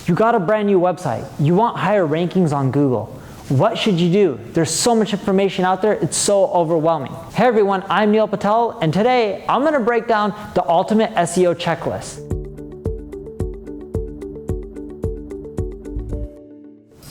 You got a brand new website. You want higher rankings on Google. What should you do? There's so much information out there, it's so overwhelming. Hey everyone, I'm Neil Patel, and today I'm gonna break down the ultimate SEO checklist.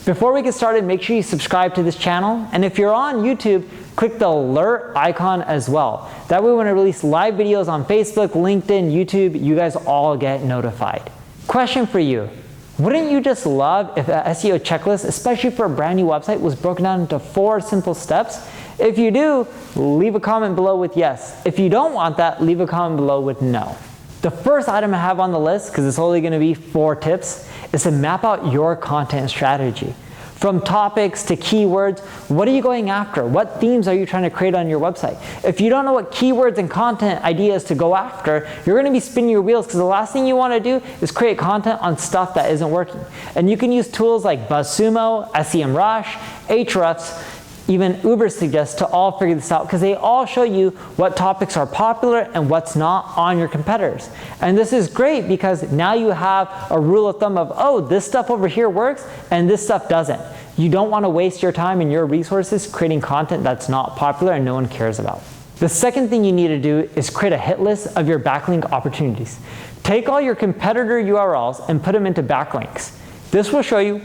Before we get started, make sure you subscribe to this channel, and if you're on YouTube, click the alert icon as well. That way when I release live videos on Facebook, LinkedIn, YouTube, you guys all get notified. Question for you. Wouldn't you just love if an SEO checklist, especially for a brand new website, was broken down into 4 simple steps? If you do, leave a comment below with yes. If you don't want that, leave a comment below with no. The first item I have on the list, because it's only gonna be 4 tips, is to map out your content strategy. From topics to keywords, what are you going after? What themes are you trying to create on your website? If you don't know what keywords and content ideas to go after, you're gonna be spinning your wheels, because the last thing you wanna do is create content on stuff that isn't working. And you can use tools like BuzzSumo, SEMrush, Ahrefs, even Ubersuggest to all figure this out, because they all show you what topics are popular and what's not on your competitors. And this is great because now you have a rule of thumb of, oh, this stuff over here works and this stuff doesn't. You don't want to waste your time and your resources creating content that's not popular and no one cares about. The second thing you need to do is create a hit list of your backlink opportunities. Take all your competitor URLs and put them into backlinks. This will show you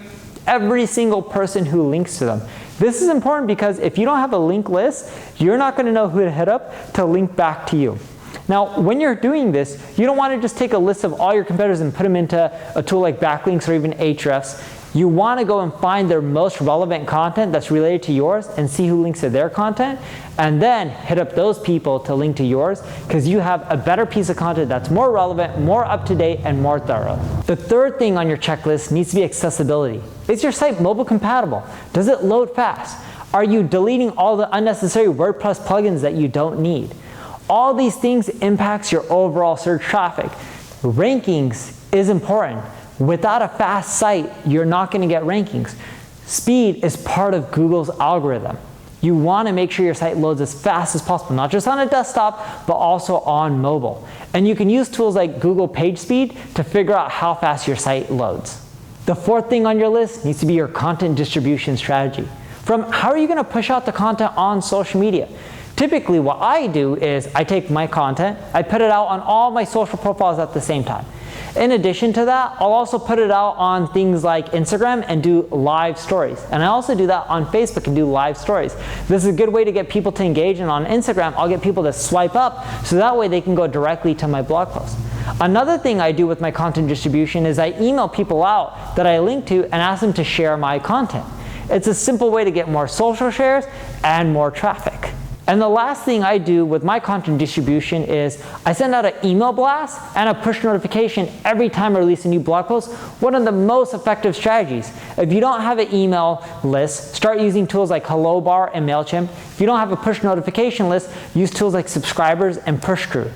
every single person who links to them. This is important because if you don't have a link list, you're not going to know who to hit up to link back to you. Now, when you're doing this, you don't want to just take a list of all your competitors and put them into a tool like Backlinks or even Ahrefs. You want to go and find their most relevant content that's related to yours and see who links to their content, and then hit up those people to link to yours, because you have a better piece of content that's more relevant, more up-to-date, and more thorough. The third thing on your checklist needs to be accessibility. Is your site mobile compatible? Does it load fast? Are you deleting all the unnecessary WordPress plugins that you don't need? All these things impacts your overall search traffic. Rankings is important. Without a fast site, you're not going to get rankings. Speed is part of Google's algorithm. You want to make sure your site loads as fast as possible, not just on a desktop, but also on mobile. And you can use tools like Google PageSpeed to figure out how fast your site loads. The fourth thing on your list needs to be your content distribution strategy. From how are you going to push out the content on social media? Typically, what I do is I take my content, I put it out on all my social profiles at the same time. In addition to that, I'll also put it out on things like Instagram and do live stories. And I also do that on Facebook and do live stories. This is a good way to get people to engage, and on Instagram, I'll get people to swipe up so that way they can go directly to my blog post. Another thing I do with my content distribution is I email people out that I link to and ask them to share my content. It's a simple way to get more social shares and more traffic. And the last thing I do with my content distribution is I send out an email blast and a push notification every time I release a new blog post. One of the most effective strategies. If you don't have an email list, start using tools like HelloBar and MailChimp. If you don't have a push notification list, use tools like Subscribers and Pushcrew.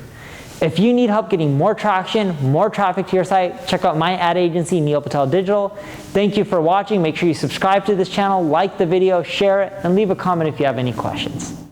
If you need help getting more traction, more traffic to your site, check out my ad agency, Neil Patel Digital. Thank you for watching. Make sure you subscribe to this channel, like the video, share it, and leave a comment if you have any questions.